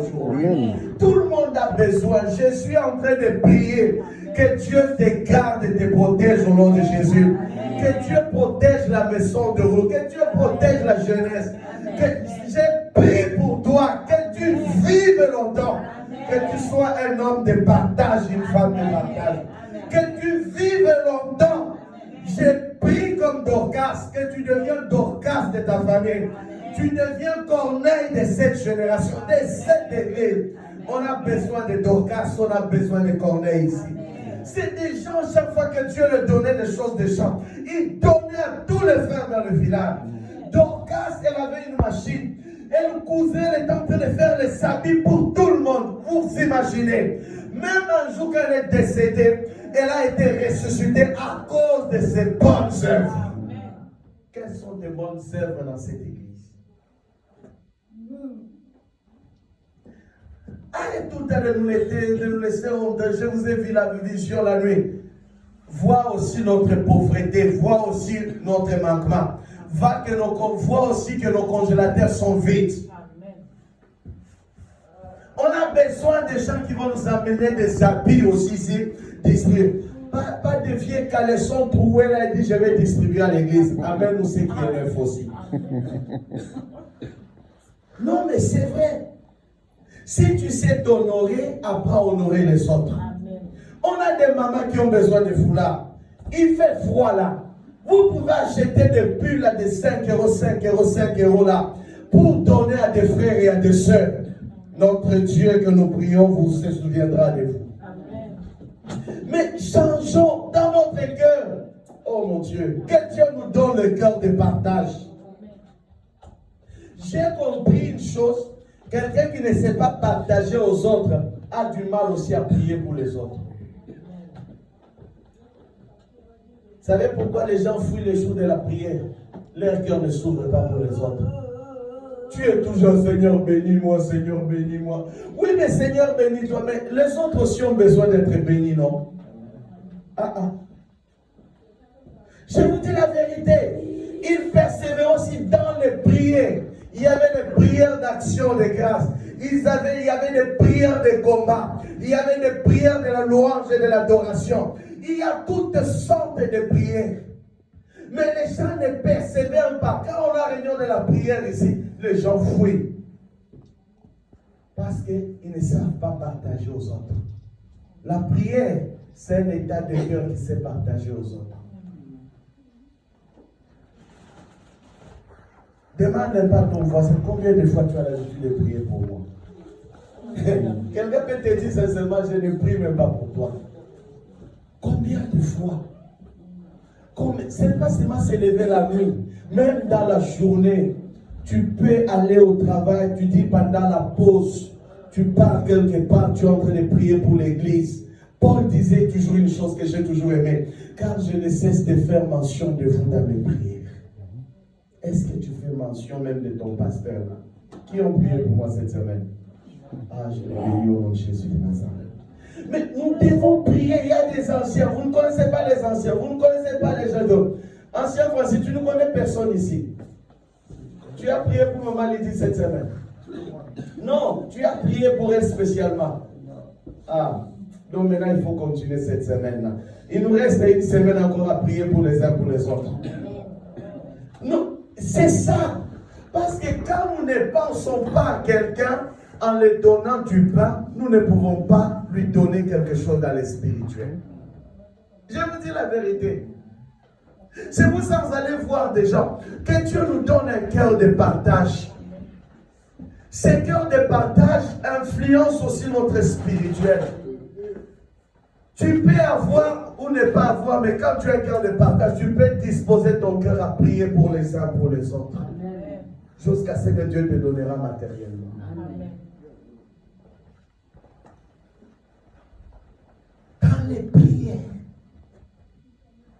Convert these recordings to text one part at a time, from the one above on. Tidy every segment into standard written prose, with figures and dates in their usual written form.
Amen. Tout le monde a besoin. Je suis en train de prier que Dieu te garde et te protège au nom de Jésus. Que Dieu protège la maison de vous. Que Dieu protège la jeunesse. Que j'ai prié pour toi. Que tu vives longtemps. Que tu sois un homme de partage, une femme de partage. Que tu vives longtemps. J'ai prié comme Dorcas. Que tu deviens Dorcas de ta famille. Tu deviens Corneille de cette génération, de cette église. On a besoin de Dorcas, on a besoin de Corneille ici. C'est des gens, chaque fois que Dieu leur donnait des choses des champs, il donnait à tous les frères dans le village. Dorcas, elle avait une machine. Elle cousait, elle était en train de faire les habits pour tout le monde. Vous imaginez. Même un jour qu'elle est décédée, elle a été ressuscitée à cause de ses bonnes œuvres. Quelles sont les bonnes œuvres dans cette église? Arrête tout le temps de nous laisser honte. Je vous ai vu la vision la nuit. Vois aussi notre pauvreté, vois aussi notre manquement. Vois aussi que nos congélateurs sont vides. On a besoin de gens qui vont nous amener des habits aussi ici, distribués. Pas de vieux caleçons troués là, il dit je vais distribuer à l'église. Amen, nous c'est qui est neuf aussi. Non, mais c'est vrai. Si tu sais t'honorer, apprends à honorer les autres. Amen. On a des mamans qui ont besoin de foulards. Il fait froid là. Vous pouvez acheter des pulls là de 5 euros, 5 euros, 5 euros là, pour donner à des frères et à des sœurs. Notre Dieu que nous prions vous se souviendra de vous. Amen. Mais changeons dans notre cœur. Oh mon Dieu, que Dieu nous donne le cœur de partage. J'ai compris une chose. Quelqu'un qui ne sait pas partager aux autres a du mal aussi à prier pour les autres. Vous savez pourquoi les gens fuient les jours de la prière? Leur cœur ne s'ouvre pas pour les autres. Tu es toujours Seigneur bénis-moi, Seigneur bénis-moi. Oui, mais Seigneur bénis-toi, mais les autres aussi ont besoin d'être bénis, non? Je vous dis la vérité. Ils persévéraient aussi dans les prières. Il y avait des prières d'action de grâce. Il y avait des prières de combat. Il y avait des prières de la louange et de l'adoration. Il y a toutes sortes de prières. Mais les gens ne persévèrent pas. Quand on a réunion de la prière ici, les gens fuient. Parce qu'ils ne savent pas partager aux autres. La prière, c'est un état de cœur qui sait partager aux autres. Demande pas à ton voisin combien de fois tu as l'habitude de prier pour moi. Quelqu'un peut te dire sincèrement, je ne prie même pas pour toi. Combien de fois? Ce n'est pas seulement se lever la nuit. Même dans la journée, tu peux aller au travail, tu dis pendant la pause, tu pars quelque part, tu es en train de prier pour l'église. Paul disait toujours une chose que j'ai toujours aimée. Car je ne cesse de faire mention de vous dans mes prières. Est-ce que tu fais mention même de ton pasteur là? Qui ont prié pour moi cette semaine? Je l'ai béni au nom de Jésus de Nazareth. Mais nous devons prier. Il y a des anciens. Vous ne connaissez pas les anciens. Vous ne connaissez pas les gens d'autres. Ancien Francis, tu ne connais personne ici. Tu as prié pour Maman Lydie cette semaine? Non, tu as prié pour elle spécialement. Donc maintenant il faut continuer cette semaine-là. Il nous reste une semaine encore à prier pour les uns pour les autres. Non. C'est ça. Parce que quand nous ne pensons pas à quelqu'un en lui donnant du pain, nous ne pouvons pas lui donner quelque chose dans le spirituel. Je vous dis la vérité. C'est pour ça que vous allez voir des gens. Que Dieu nous donne un cœur de partage. Ce cœur de partage influence aussi notre spirituel. Tu peux avoir ou ne pas avoir, mais quand tu as un cœur de partage, tu peux disposer ton cœur à prier pour les uns pour les autres. Jusqu'à ce que Dieu te donnera matériellement. Amen. Dans les prières,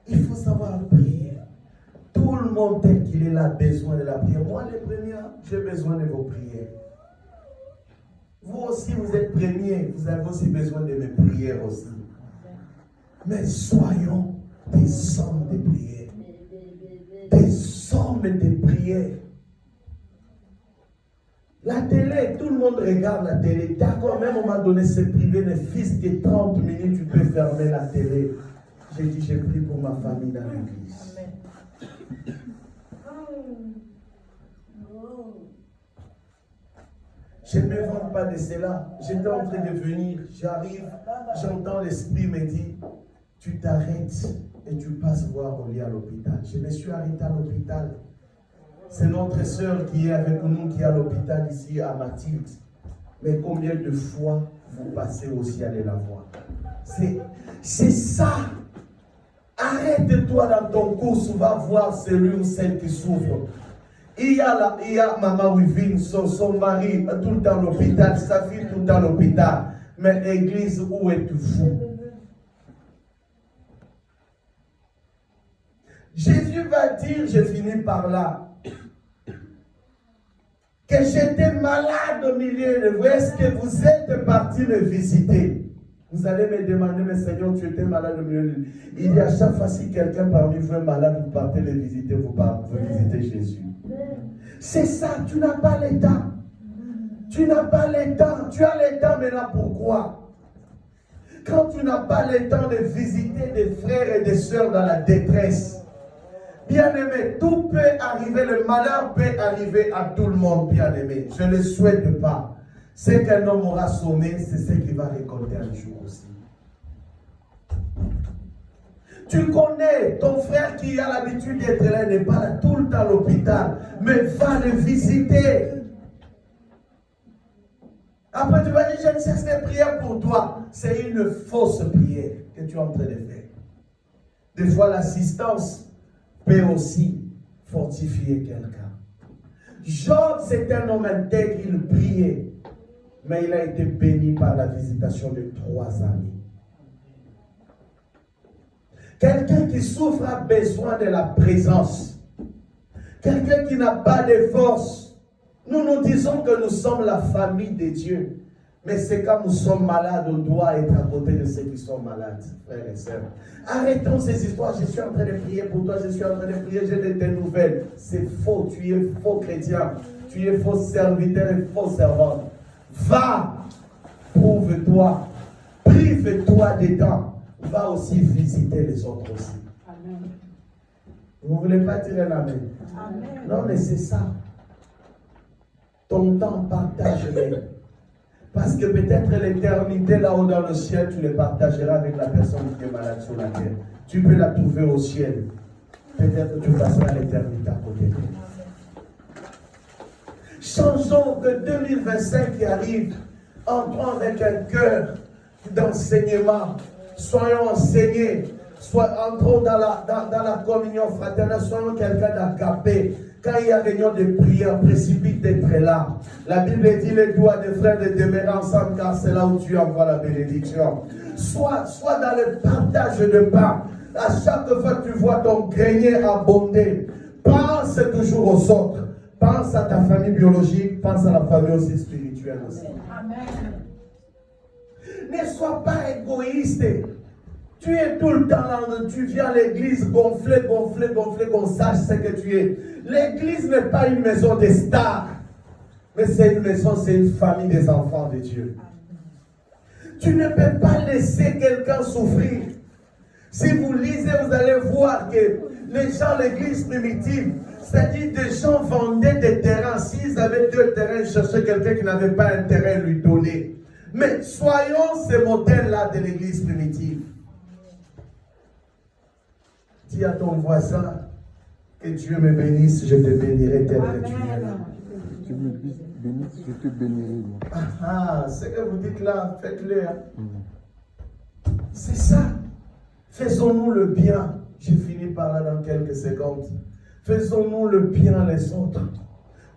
il faut savoir prier. Tout le monde tel qu'il est là a besoin de la prière. Moi, les premiers, j'ai besoin de vos prières. Vous aussi, vous êtes premiers, vous avez aussi besoin de mes prières aussi. Mais soyons des hommes de prière. Des hommes de prière. La télé, tout le monde regarde la télé. D'accord, même à un moment donné, c'est privé, les fils de 30 minutes, tu peux fermer la télé. J'ai dit, j'ai pris pour ma famille dans l'église. Je ne me vante pas de cela. J'étais en train de venir, j'arrive, j'entends l'esprit me dire, tu t'arrêtes et tu passes voir Oli à l'hôpital. Je me suis arrêté à l'hôpital. C'est notre sœur qui est avec nous, qui est à l'hôpital ici à Mathilde. Mais combien de fois vous passez aussi aller la voir? C'est ça. Arrête-toi dans ton course, va voir celui ou celle qui souffre. Il y a Maman Wivine, son mari, tout le temps à l'hôpital, sa fille tout le temps à l'hôpital. Mais l'église, où es-tu fou? Jésus va dire, je finis par là, que j'étais malade au milieu de vous. Est-ce que vous êtes partis me visiter? Vous allez me demander, mais Seigneur, tu étais malade au milieu de vous. Il y a chaque fois si quelqu'un parmi vous est malade, vous partez le visiter, vous visitez Jésus. C'est ça, tu n'as pas le temps. Tu n'as pas le temps. Tu as le temps, mais là, pourquoi? Quand tu n'as pas le temps de visiter des frères et des sœurs dans la détresse, bien-aimé, tout peut arriver, le malheur peut arriver à tout le monde, bien-aimé. Je ne le souhaite pas. Ce qu'un homme aura sommé, c'est ce qu'il va récolter un jour aussi. Tu connais ton frère qui a l'habitude d'être là, n'est pas là tout le temps à l'hôpital, mais va le visiter. Après, tu vas dire, je ne cesse de prier pour toi. C'est une fausse prière que tu es en train de faire. Des fois, l'assistance peut aussi fortifier quelqu'un. Job, c'est un homme intègre, il priait, mais il a été béni par la visitation de 3 amis. Quelqu'un qui souffre a besoin de la présence. Quelqu'un qui n'a pas de force. Nous nous disons que nous sommes la famille de Dieu. Mais c'est quand nous sommes malades, on doit être à côté de ceux qui sont malades, frères et sœurs. Arrêtons ces histoires. Je suis en train de prier pour toi, je suis en train de prier, j'ai des nouvelles. C'est faux, tu es faux chrétien. Tu es faux serviteur et faux servante. Va, prouve-toi, prive-toi des temps. Va aussi visiter les autres aussi. Amen. Vous ne voulez pas dire un amen? Amen. Non, mais c'est ça. Ton temps, partage-le. Parce que peut-être l'éternité là-haut dans le ciel, tu le partageras avec la personne qui est malade sur la terre. Tu peux la trouver au ciel. Peut-être que tu passeras l'éternité à côté d'elle. Changeons que 2025 qui arrive, entrons avec un cœur d'enseignement. Soyons enseignés, entrons dans la communion fraternelle, soyons quelqu'un d'agapé. Quand il y a réunion de prière, précipite d'être là. La Bible dit les doigts des frères de demeurer ensemble, car c'est là où tu envoies la bénédiction. Sois dans le partage de pain. À chaque fois que tu vois ton grenier abonder, pense toujours aux autres. Pense à ta famille biologique, pense à la famille aussi spirituelle aussi. Amen. Ne sois pas égoïste. Tu es tout le temps là, tu viens à l'église gonflé, qu'on sache ce que tu es. L'église n'est pas une maison des stars, mais c'est une maison, c'est une famille des enfants de Dieu. Tu ne peux pas laisser quelqu'un souffrir. Si vous lisez, vous allez voir que les gens, l'église primitive, c'est-à-dire des gens vendaient des terrains. S'ils avaient 2 terrains, ils cherchaient quelqu'un qui n'avait pas un terrain à lui donner. Mais soyons ce modèle-là de l'église primitive. Dis à ton voisin que Dieu me bénisse, je te bénirai tel que tu es là. Tu me bénisses, je te bénirai. Ce que vous dites là, faites-le. C'est ça. Faisons-nous le bien. Je finis par là dans quelques secondes. Faisons-nous le bien les autres.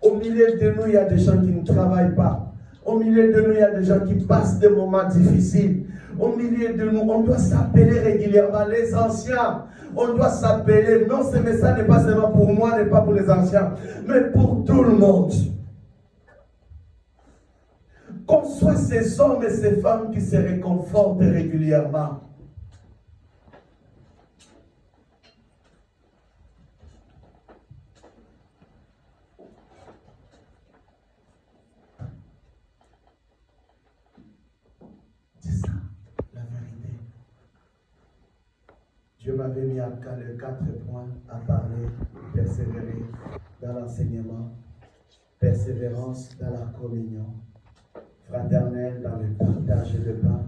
Au milieu de nous, il y a des gens qui ne travaillent pas. Au milieu de nous, il y a des gens qui passent des moments difficiles. Au milieu de nous, on doit s'appeler régulièrement les anciens. On doit s'appeler. Non, ce message n'est pas seulement pour moi, n'est pas pour les anciens, mais pour tout le monde. Qu'on soit ces hommes et ces femmes qui se réconfortent régulièrement. Dieu m'avait mis à les 4 points à parler, persévérer dans l'enseignement, persévérance dans la communion, fraternelle dans le partage de pain,